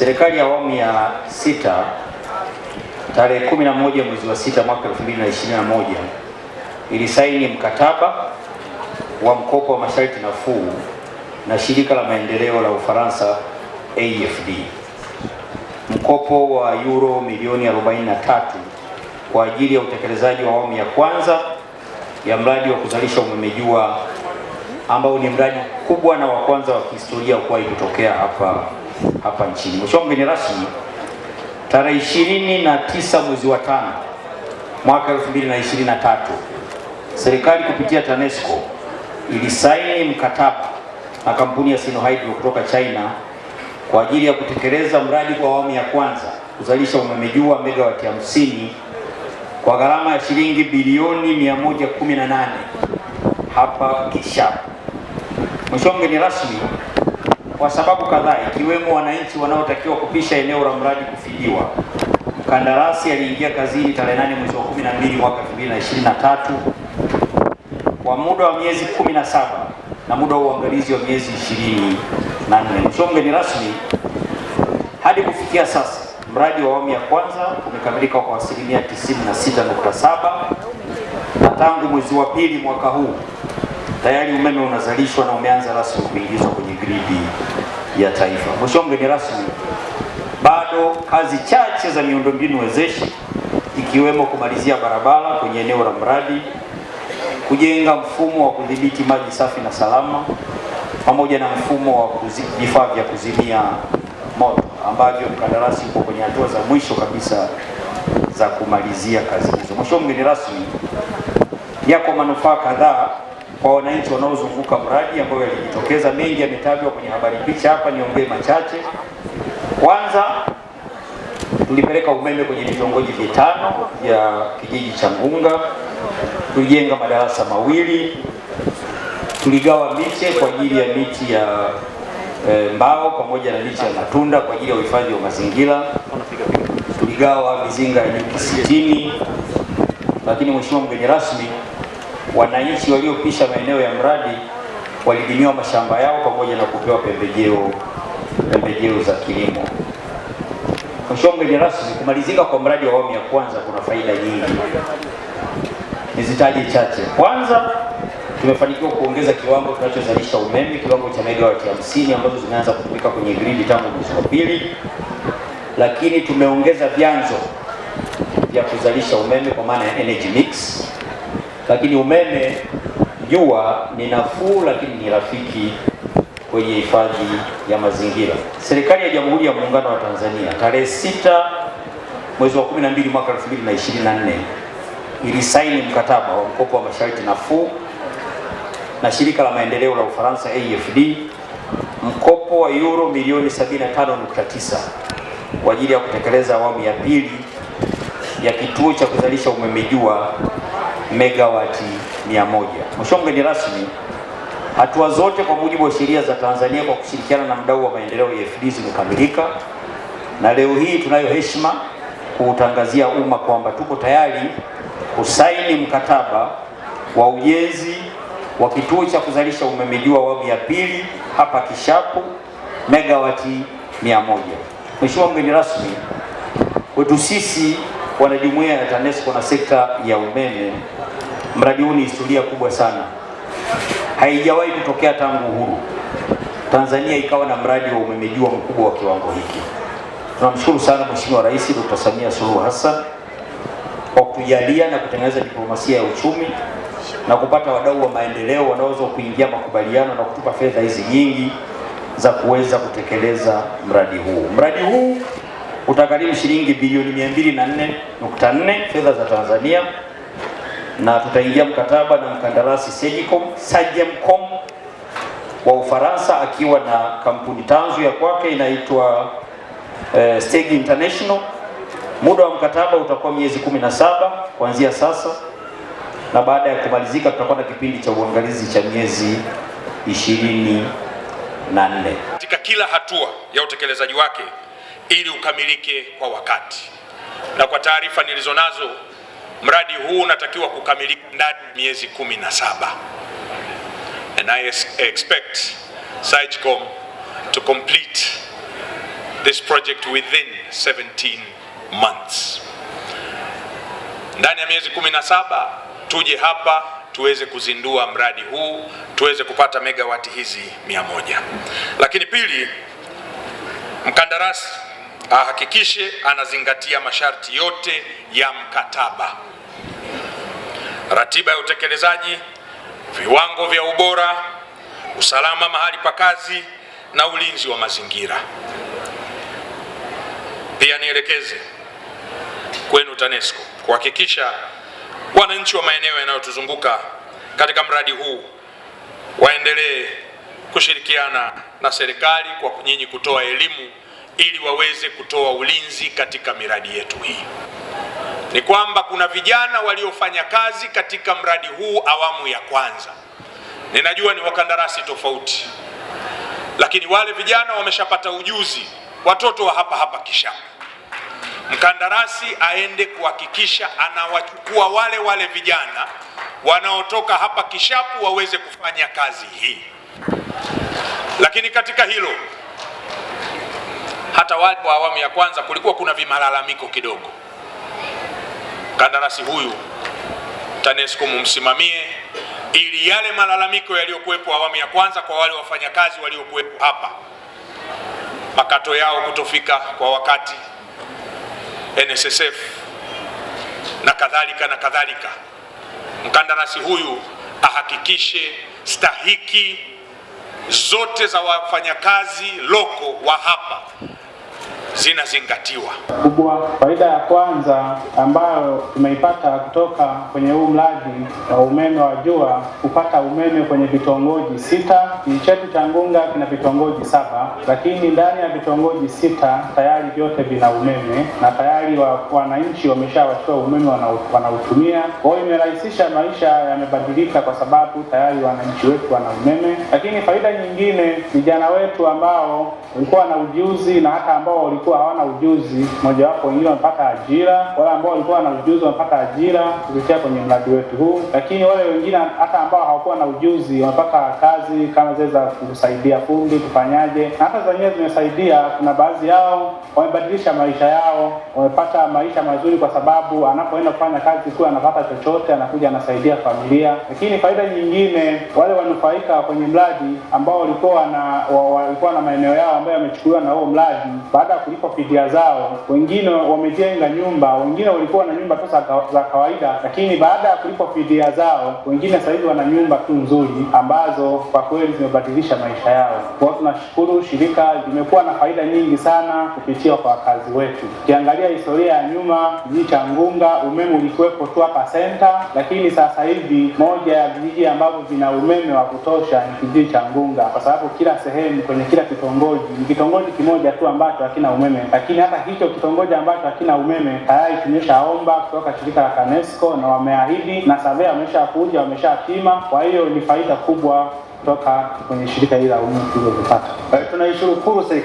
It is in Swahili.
Serikali ya awamu ya sita tarehe 11 mwezi wa 6 mwaka 2021 ilisaini mkataba wa mkopo wa masharti nafuu na shirika la maendeleo la Ufaransa AFD, mkopo wa euro milioni 43 kwa ajili ya utekelezaji wa awamu ya kwanza ya mradi wa kuzalisha umeme jua ambao ni mradi kubwa na wa kwanza wa kihistoria kuwahi kutokea hapa nchini. Mheshimiwa mgeni rasmi, tarehe 29 mwezi wa 5 mwaka 2023 serikali kupitia TANESCO ilisaini mkataba na kampuni ya Sinohydro kutoka China kwa ajili ya kutekeleza mradi kwa awamu ya kwanza kuzalisha umeme jua megawati 50 kwa gharama ya shilingi bilioni 118 hapa Kishapu. Mheshimiwa mgeni rasmi, kwa sababu kadhaa ikiwemo wananchi wanaotakiwa kupisha eneo la mradi kufidiwa, mkandarasi aliingia kazini tarehe 8 mwezi wa 12 mwaka 2023 kwa muda wa miezi 17 na muda wa uangalizi wa miezi 24. Mheshimiwa mgeni rasmi, hadi kufikia sasa mradi wa awamu ya kwanza umekamilika kwa asilimia 96.7 na tangu mwezi wa pili mwaka huu tayari umeme unazalishwa na umeanza rasmi kuingizwa kwenye gridi ya taifa. Mheshimiwa mgeni rasmi, bado kazi chache za miundombinu wezeshi ikiwemo kumalizia barabara kwenye eneo la mradi, kujenga mfumo wa kudhibiti maji safi na salama, pamoja na mfumo wa vifaa vya kuzimia moto ambavyo mkandarasi uko kwenye hatua za mwisho kabisa za kumalizia kazi hizo. Mheshimiwa mgeni rasmi, yako manufaa kadhaa kwa wananchi wanaozunguka mradi ambayo yalijitokeza. Mengi yametajwa kwenye habari picha hapa, niongee machache. Kwanza, tulipeleka umeme kwenye vitongoji vitano vya kijiji cha Ngunga, tulijenga madarasa mawili, tuligawa miche kwa ajili ya miti ya mbao pamoja na miche ya matunda kwa ajili ya uhifadhi wa mazingira, tuligawa mizinga ya nyuki 60. Lakini Mheshimiwa mgeni rasmi, wananchi waliopisha maeneo ya mradi walilimiwa mashamba yao pamoja na kupewa pembejeo za kilimo. Mheshimiwa mgeni rasmi, kumalizika kwa mradi wa awamu ya kwanza kuna faida nyingi, nizitaje chache. Kwanza, tumefanikiwa kuongeza kiwango tunachozalisha umeme, kiwango cha megawati 50 ambazo zimeanza kutumika kwenye gridi tangu mwezi wa pili. Lakini tumeongeza vyanzo vya kuzalisha umeme kwa maana ya energy mix. Lakini umeme jua ni nafuu lakini ni rafiki kwenye hifadhi ya mazingira. Serikali ya Jamhuri ya Muungano wa Tanzania tarehe 6 mwezi wa 12 mwaka 2024 ilisaini mkataba wa mkopo wa masharti nafuu na shirika la maendeleo la Ufaransa AFD, mkopo wa euro milioni 75.9 kwa ajili ya kutekeleza awamu ya pili ya kituo cha kuzalisha umeme jua megawati 100. Mheshimiwa mgeni rasmi, hatua zote kwa mujibu wa sheria za Tanzania kwa kushirikiana na mdau wa maendeleo AFD zimekamilika, na leo hii tunayo heshima kuutangazia umma kwamba tuko tayari kusaini mkataba wa ujenzi wa kituo cha kuzalisha umeme jua awamu ya pili hapa Kishapu megawati 100. Mheshimiwa mgeni rasmi, kwetu sisi wanajumuiya ya TANESCO na sekta ya umeme, mradi huu ni historia kubwa sana. Haijawahi kutokea tangu uhuru Tanzania ikawa na mradi wa umeme jua mkubwa wa kiwango hiki. Tunamshukuru sana Mheshimiwa Rais Dr. Samia Suluhu Hassan kwa kutujalia na kutengeneza diplomasia ya uchumi na kupata wadau wa maendeleo wanaweza kuingia makubaliano na kutupa fedha hizi nyingi za kuweza kutekeleza mradi huu. Mradi huu utagharimu shilingi bilioni 204.4 fedha za Tanzania, na tutaingia mkataba na mkandarasi Sagemcom wa Ufaransa akiwa na kampuni tanzu ya kwake inaitwa Stegi International. Muda wa mkataba utakuwa miezi 17 kuanzia sasa, na baada ya kumalizika tutakuwa na kipindi cha uangalizi cha miezi 24 katika kila hatua ya utekelezaji wake ili ukamilike kwa wakati. Na kwa taarifa nilizonazo, mradi huu unatakiwa kukamilika ndani ya miezi 17. And I expect Sagemcom to complete this project within 17 months. Ndani ya miezi 17 tuje hapa tuweze kuzindua mradi huu, tuweze kupata megawati hizi 100. Lakini pili, mkandarasi ahakikishe anazingatia masharti yote ya mkataba, ratiba ya utekelezaji, viwango vya ubora, usalama mahali pa kazi na ulinzi wa mazingira. Pia nielekeze kwenu TANESCO kuhakikisha wananchi wa maeneo yanayotuzunguka katika mradi huu waendelee kushirikiana na serikali kwa nyinyi kutoa elimu ili waweze kutoa ulinzi katika miradi yetu hii. Ni kwamba kuna vijana waliofanya kazi katika mradi huu awamu ya kwanza. Ninajua ni wakandarasi tofauti, lakini wale vijana wameshapata ujuzi, watoto wa hapa Kishapu. Mkandarasi aende kuhakikisha anawachukua wale vijana wanaotoka hapa Kishapu waweze kufanya kazi hii. Lakini katika hilo, hata wale wa awamu ya kwanza kulikuwa kuna vimalalamiko kidogo. Mkandarasi huyu TANESCO mumsimamie ili yale malalamiko yaliyokuwepo awamu ya kwanza kwa wale wafanyakazi waliokuwepo hapa, makato yao kutofika kwa wakati, NSSF na kadhalika, mkandarasi huyu ahakikishe stahiki zote za wafanyakazi loko wa hapa zinazingatiwa. Kubwa, faida ya kwanza ambayo tumeipata kutoka kwenye huu mradi wa umeme wa jua, kupata umeme kwenye vitongoji 6. Kijiji chetu cha Ngunga kina vitongoji 7, lakini ndani ya vitongoji 6 tayari vyote vina umeme na tayari wananchi wameshawachukua umeme wanautumia. Kwa hiyo imerahisisha maisha, yamebadilika kwa sababu tayari wananchi wetu wana umeme. Lakini faida nyingine, vijana wetu ambao walikuwa na ujuzi na hata ambao walikuwa hawana ujuzi, mojawapo wengine wamepata ajira, wale ambao walikuwa na ujuzi wamepata ajira kupitia kwenye mradi wetu huu. Lakini wale wengine hata ambao hawakuwa na ujuzi wamepata kazi kama zile za kusaidia fundi kufanyaje, na hata zenyewe zimesaidia. Kuna baadhi yao wamebadilisha maisha yao, wamepata maisha mazuri kwa sababu anapoenda kufanya kazi tu anapata chochote, anakuja anasaidia familia. Lakini faida nyingine, wale wanufaika kwenye mradi ambao walikuwa na maeneo yao ambayo yamechukuliwa na huo mradi, baada ya kulipa fidia zao, wengine wamejenga nyumba, wengine walikuwa na nyumba tu za kawaida, lakini baada ya kulipa fidia zao, wengine sasa hivi wana nyumba tu nzuri ambazo kwa kweli zimebadilisha maisha yao. Kwa hiyo tunashukuru, shirika limekuwa na faida nyingi sana kupitia kwa wakazi wetu. Ukiangalia historia ya nyuma, kijiji cha Ngunga umeme ulikuwepo tu hapa center, lakini sasa hivi moja ya vijiji ambavyo vina umeme wa kutosha ni kijiji cha Ngunga, kwa sababu kila sehemu kwenye kila kitongoji ni kitongoji kimoja tu ambacho hakina umeme. Lakini hata hicho kitongoji ambacho hakina umeme tayari tumeshaomba kutoka shirika la TANESCO na wameahidi, na survey wameshakuja, wameshapima. Kwa hiyo ni faida kubwa kutoka kwenye shirika hili la umeme tulilopata. Tunaishukuru serikali.